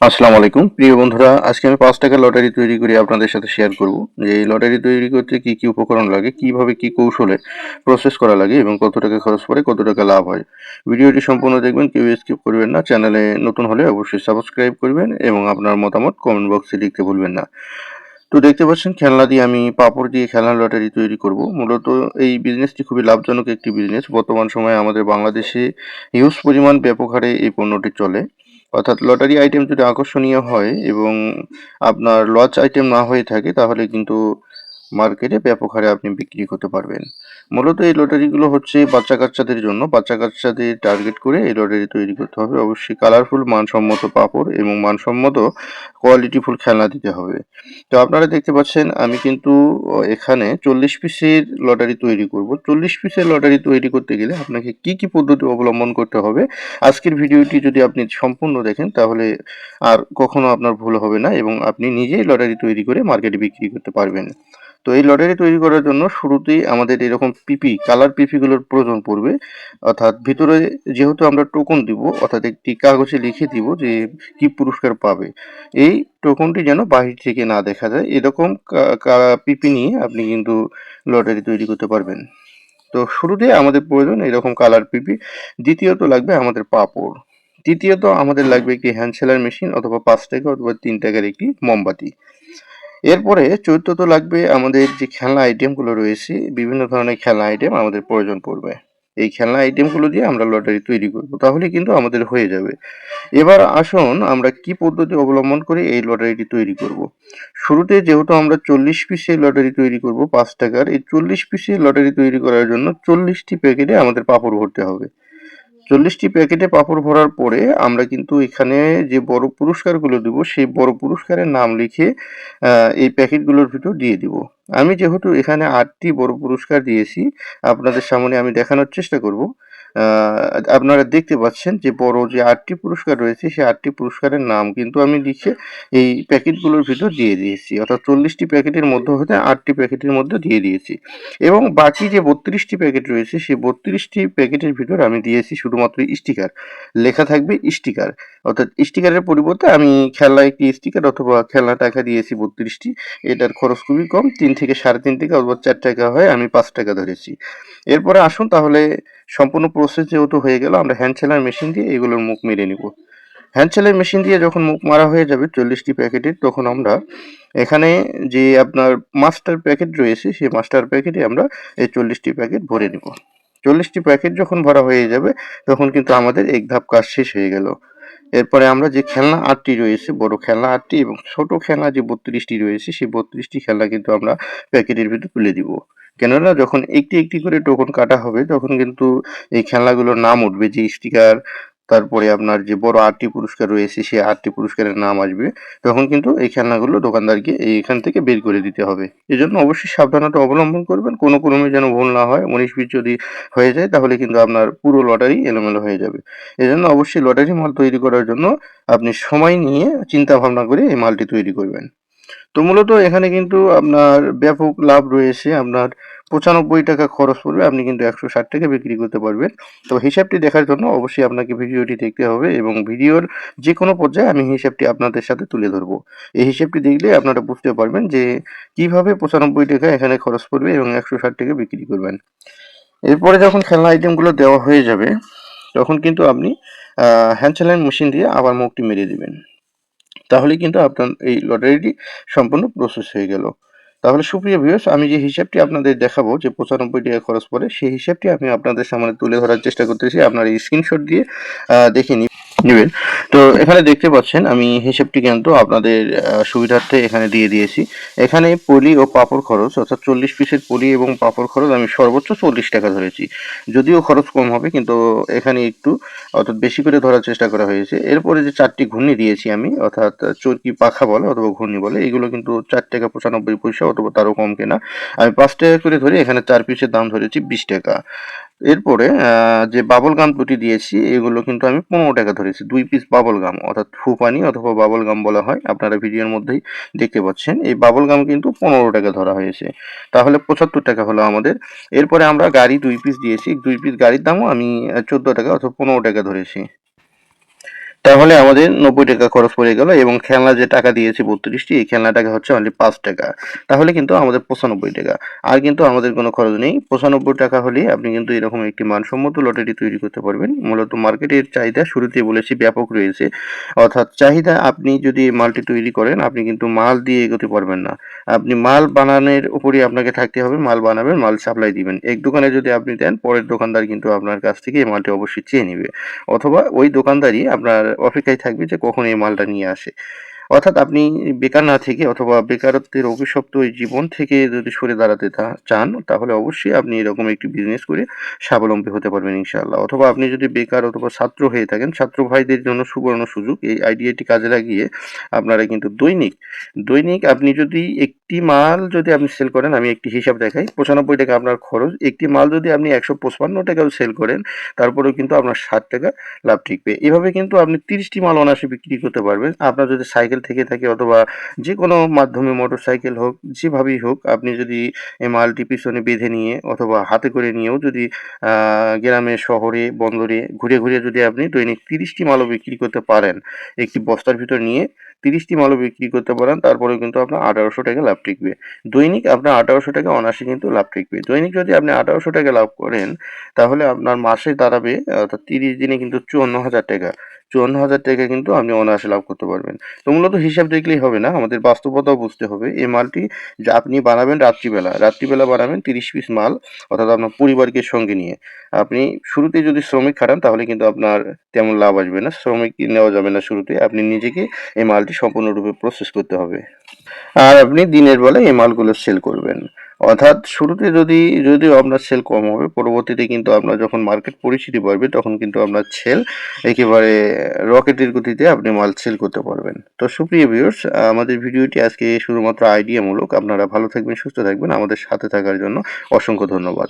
আসসালামু আলাইকুম প্রিয় বন্ধুরা, আজকে আমি 5 টাকার লটারি তৈরি করে আপনাদের সাথে শেয়ার করব যে এই লটারি তৈরি করতে কি কি উপকরণ লাগে, কিভাবে কি কৌশলে প্রসেস করা লাগে এবং কত টাকা খরচ পড়ে, কত টাকা লাভ হয়। ভিডিওটি সম্পূর্ণ দেখবেন, কেউ স্কিপ করবেন না। চ্যানেলে নতুন হলে অবশ্যই সাবস্ক্রাইব করবেন এবং আপনার মতামত কমেন্ট বক্সে লিখতে ভুলবেন না। তো দেখতে পাচ্ছেন, খেলনা দিয়ে আমি পাপড় দিয়ে খেলনা লটারি তৈরি করব। মূলত এই বিজনেসটি খুবই লাভজনক একটি বিজনেস। বর্তমান সময়ে আমাদের বাংলাদেশে হিউজ পরিমাণ ব্যাপক হারে এই পণ্যটি চলে। অর্থাৎ লটারি আইটেম যদি আকর্ষণীয় হয় এবং আপনার লজ আইটেম না হয়ে থাকে, তাহলে কিন্তু মার্কেটে ব্যাপক হারে আপনি বিক্রি করতে পারবেন। মূলত এই লটারিগুলো হচ্ছে বাচ্চা কাচ্চাদের জন্য। বাচ্চা কাচ্চাদের টার্গেট করে এই লটারি তৈরি করতে হবে। অবশ্যই কালারফুল, মানসম্মত পাপড় এবং মানসম্মত কোয়ালিটিফুল খেলনা দিতে হবে। তো আপনারা দেখতে পাচ্ছেন, আমি কিন্তু এখানে 40 পিসের লটারি তৈরি করব। 40 পিসের লটারি তৈরি করতে গেলে আপনাকে কি কি পদ্ধতি অবলম্বন করতে হবে, আজকের ভিডিওটি যদি আপনি সম্পূর্ণ দেখেন, তাহলে আর কখনো আপনার ভুল হবে না এবং আপনি নিজেই লটারি তৈরি করে মার্কেটে বিক্রি করতে পারবেন। তো এই লটারি তৈরি করার জন্য শুরুতেই আমাদের এরকম পিপি, কালার পিপিগুলোর প্রয়োজন পড়বে। অর্থাৎ ভিতরে যেহেতু আমরা টোকন দিব, অর্থাৎ একটি কাগজে লিখে দিব যে কি পুরস্কার পাবে। এই টোকনটি যেন বাহির থেকে না দেখা যায়, এরকম পিপি নিয়ে আপনি কিন্তু লটারি তৈরি করতে পারবেন। তো শুরুতে আমাদের প্রয়োজন এরকম কালার পিপি। দ্বিতীয়ত লাগবে আমাদের পাপড়। তৃতীয়ত আমাদের লাগবে একটি হ্যান্ড সেলার মেশিন, অথবা 5 টাকা অথবা 3 টাকার একটি মোমবাতি। এরপরে চতুর্থত লাগবে আমাদের যে খেলনা আইটেমগুলো রয়েছে, বিভিন্ন ধরনের খেলনা আইটেম আমাদের প্রয়োজন পড়বে। এই খেলনা আইটেমগুলো দিয়ে আমরা লটারি তৈরি করব, তাহলে কিন্তু আমাদের হয়ে যাবে। এবার আসুন আমরা কি পদ্ধতি অবলম্বন করে এই লটারিটি তৈরি করব। শুরুতে যেহেতু আমরা 40 পিসের লটারি তৈরি করব 5 টাকার, এই 40 পিসের লটারি তৈরি করার জন্য 40টি প্যাকেটে আমাদের পাপড় ভরতে হবে। 40টি প্যাকেটে পাপড় ভরার পরে আমরা কিন্তু এখানে যে বড় পুরস্কারগুলো দিব, সেই বড় পুরস্কারের নাম লিখে এই প্যাকেটগুলোর ভিতর দিয়ে দিব। আমি যেহেতু এখানে 8টি বড় পুরস্কার দিয়েছি, আপনাদের সামনে আমি দেখানোর চেষ্টা করব। আপনারা দেখতে পাচ্ছেন যে বড় যে 8টি পুরস্কার রয়েছে, সেই 8টি পুরস্কারের নাম কিন্তু আমি লিখে এই প্যাকেটগুলোর ভিতর দিয়ে দিয়েছি। অর্থাৎ 40টি প্যাকেটের মধ্যে হতে 8টি প্যাকেটের মধ্যে দিয়ে দিয়েছি। এবং বাকি যে 32টি প্যাকেট রয়েছে, সেই 32টি প্যাকেটের ভিতর আমি দিয়েছি শুধুমাত্র স্টিকার। লেখা থাকবে স্টিকার। অর্থাৎ স্টিকারের পরিবর্তে আমি খেলনায় একটি স্টিকার অথবা খেলনা টাকা দিয়েছি 32টি। এটার খরচ খুবই কম, 3 থেকে 3.5 টাকা অথবা 4 টাকা হয়, আমি 5 টাকা ধরেছি। এরপরে আসুন তাহলে সম্পূর্ণ প্রসেস যেহেতু হয়ে গেল, আমরা হ্যান্ড সেলার মেশিন দিয়ে এগুলোর মুখ মেরে নিব। হ্যান্ড সেলাই মেশিন দিয়ে যখন মুখ মারা হয়ে যাবে 40টি প্যাকেটের, তখন আমরা এখানে যে আপনার মাস্টার প্যাকেট রয়েছে, সেই মাস্টার প্যাকেটে আমরা এই 40টি প্যাকেট ভরে নেব। 40টি প্যাকেট যখন ভরা হয়ে যাবে, তখন কিন্তু আমাদের এক ধাপ কাজ শেষ হয়ে গেল। এরপরে আমরা যে খেলনা 8টি রয়েছে, বড় খেলনা 8টি এবং ছোট খেলনা যে 32টি রয়েছে, সেই 32টি খেলনা কিন্তু আমরা প্যাকেটের ভিতর তুলে দিব। কেননা যখন একটি একটি করে টোকন কাটা হবে, তখন কিন্তু এই খেলনাগুলোর নাম উঠবে, যে স্টিকার, তারপরে আপনার যে বড় 8টি পুরস্কার রয়েছে, সেই 8টি পুরস্কারের নাম আসবে। তখন কিন্তু এই খেলনাগুলো দোকানদারকে এইখান থেকে বের করে দিতে হবে। এজন্য অবশ্যই সাবধানতা অবলম্বন করবেন, কোনো ক্রমে যেন ভুল না হয়। 19-20 যদি হয়ে যায়, তাহলে কিন্তু আপনার পুরো লটারি এলোমেলো হয়ে যাবে। এজন্য অবশ্যই লটারি মাল তৈরি করার জন্য আপনি সময় নিয়ে চিন্তা ভাবনা করে এই মালটি তৈরি করবেন। তো মূলত এখানে কিন্তু আপনার ব্যাপক লাভ রয়েছে। আপনার 95 টাকা খরচ পড়বে, আপনি কিন্তু 160 টাকা বিক্রি করতে পারবেন। তো হিসাবটি দেখার জন্য অবশ্যই আপনাকে ভিডিওটি দেখতে হবে এবং ভিডিওর যে কোনো পর্যায়ে আমি হিসাবটি আপনাদের সাথে তুলে ধরবো। এই হিসাবটি দেখলে আপনারা বুঝতে পারবেন যে কিভাবে 95 টাকা এখানে খরচ পড়বে এবং 160 টাকা বিক্রি করবেন। এরপরে যখন খেলনা আইটেমগুলো দেওয়া হয়ে যাবে, তখন কিন্তু আপনি হ্যান্ড সেলাই মেশিন দিয়ে আবার মুখটি মেরে দিবেন। তাহলে কিন্তু আপনার এই লটারিটি সম্পূর্ণ প্রসেস হয়ে গেল। তাহলে সুপ্রিয় ভিউয়ার্স, আমি যে হিসাবটি আপনাদের দেখাবো যে 95 টাকা খরচ পড়ে, সেই হিসাবটি আমি আপনাদের সামনে তুলে ধরার চেষ্টা করতেছি। আপনারা এই স্ক্রিনশট দিয়ে দেখে নিবেন। তো এখানে দেখতে পাচ্ছেন, আমি হিসাবটি কিন্তু আপনাদের সুবিধার্থে এখানে দিয়ে দিয়েছি। এখানে পলি ও পাপড় খরচ, অর্থাৎ 40 পিসের পলি এবং পাপড় খরচ আমি সর্বোচ্চ 40 টাকা ধরেছি। যদিও খরচ কম হবে, কিন্তু এখানে একটু অর্থাৎ বেশি করে ধরার চেষ্টা করা হয়েছে। এরপরে যে 4টি ঘূর্ণি দিয়েছি আমি, অর্থাৎ চরকি পাখা বলে অথবা ঘূর্ণি বলে, এগুলো কিন্তু 4 টাকা 95 পয়সা অথবা তারও কম কেনা। আমি 5 টাকা করে ধরে এখানে 4 পিসের দাম ধরেছি 20 টাকা। এরপরে যে বাবল গাম দুটি দিয়েছি, এগুলো কিন্তু আমি 15 টাকা ধরেছি। 2 পিস বাবল গাম, অর্থাৎ ফুপানি অথবা বাবল গাম বলা হয়, আপনারা ভিডিওর মধ্যেই দেখতে পাচ্ছেন। এই বাবল গাম কিন্তু 15 টাকা ধরা হয়েছে। তাহলে 75 টাকা হলো আমাদের। এরপরে আমরা গাড়ি 2 পিস দিয়েছি। 2 পিস গাড়ির দামও আমি 14 টাকা অথবা 15 টাকা ধরেছি। তাহলে আমাদের 90 টাকা খরচ পড়ে গেল এবং খেলনা যে টাকা দিয়েছি 32টি, এই খেলনা টাকা হচ্ছে অনলি 5 টাকা। তাহলে কিন্তু আমাদের 95 টাকা। আর কিন্তু আমাদের কোনো খরচ নেই। 95 টাকা হলে আপনি কিন্তু এরকম একটি মানসম্মত লটারি তৈরি করতে পারবেন। মূলত মার্কেটের চাহিদা শুরুতেই বলেছি ব্যাপক রয়েছে। অর্থাৎ চাহিদা, আপনি যদি এই মালটি তৈরি করেন আপনি কিন্তু মাল দিয়ে এগোতে পারবেন না। আপনি মাল বানানোর উপরই আপনাকে থাকতে হবে। মাল বানাবেন, মাল সাপ্লাই দিবেন। এক দোকানে যদি আপনি দেন, পরের দোকানদার কিন্তু আপনার কাছ থেকে এই মালটি অবশ্যই চেয়ে নিবে। অথবা ওই দোকানদারই আপনার অপেক্ষায় থাকবে যে কখন এই মালটা নিয়ে আসে। অর্থাৎ আপনি বেকার না থেকে অথবা বেকারত্বের অভিশপ্ত ওই জীবন থেকে যদি সরে দাঁড়াতে চান, তাহলে অবশ্যই আপনি এরকম একটি বিজনেস করে স্বাবলম্বী হতে পারবেন ইনশাআল্লাহ। অথবা আপনি যদি বেকার অথবা ছাত্র হয়ে থাকেন, ছাত্র ভাইদের জন্য সুবর্ণ সুযোগ। এই আইডিয়াটি কাজে লাগিয়ে আপনারা কিন্তু দৈনিক দৈনিক আপনি যদি একটি মাল যদি আপনি সেল করেন, আমি একটি হিসাব দেখাই। 95 টাকা আপনার খরচ। একটি মাল যদি আপনি 155 টাকাও সেল করেন, তারপরেও কিন্তু আপনার 60 টাকা লাভ টিকবে। এভাবে কিন্তু আপনি 30টি মাল অনায়াসে বিক্রি করতে পারবেন। আপনার যদি সাইকেল থেকে থাকে অথবা যে কোনো মাধ্যমে মোটরসাইকেল হোক, যেভাবেই হোক, আপনি যদি এই মালটি পিছনে বেঁধে নিয়ে অথবা হাতে করে নিয়েও যদি গ্রামে, শহরে, বন্দরে ঘুরে ঘুরে যদি আপনি দৈনিক 30টি মালও বিক্রি করতে পারেন, একটি বস্তার ভিতর নিয়ে 30টি মালও বিক্রি করতে পারেন, তারপরেও কিন্তু আপনার 1800 টাকা লাভ টিকবে। দৈনিক আপনার 1800 টাকা অনায়াসে কিন্তু লাভ টিকবে। দৈনিক যদি আপনি 1800 টাকা লাভ করেন, তাহলে আপনার মাসে দাঁড়াবে, অর্থাৎ 30 দিনে কিন্তু 54,000 টাকা। 54,000 টাকা কিন্তু আপনি অনায়াসে লাভ করতে পারবেন। তো মূলত হিসাব দেখলেই হবে না, আমাদের বাস্তবতাও বুঝতে হবে। এই মালটি যে আপনি বানাবেন রাত্রিবেলা, রাত্রিবেলা বানাবেন 30 পিস মাল, অর্থাৎ আপনার পরিবারকে সঙ্গে নিয়ে। আপনি শুরুতে যদি শ্রমিক খাটান তাহলে কিন্তু আপনার তেমন লাভ আসবে না। শ্রমিক নেওয়া যাবে না শুরুতে। আপনি নিজেকে এই মালটি সম্পূর্ণরূপে প্রসেস করতে হবে। আর আপনি দিনের বেলায় এই মালগুলো সেল করবেন। অর্থাৎ শুরুতে যদিও আপনার সেল কম হবে, পরবর্তীতে কিন্তু আপনার যখন মার্কেট পরিচিতি বাড়বে তখন কিন্তু আপনার সেল একেবারে রকেটের গতিতে আপনি মাল সেল করতে পারবেন। তো সুপ্রিয় ভিউয়ার্স, আমাদের ভিডিওটি আজকে শুধুমাত্র আইডিয়ামূলক। আপনারা ভালো থাকবেন, সুস্থ থাকবেন। আমাদের সাথে থাকার জন্য অসংখ্য ধন্যবাদ।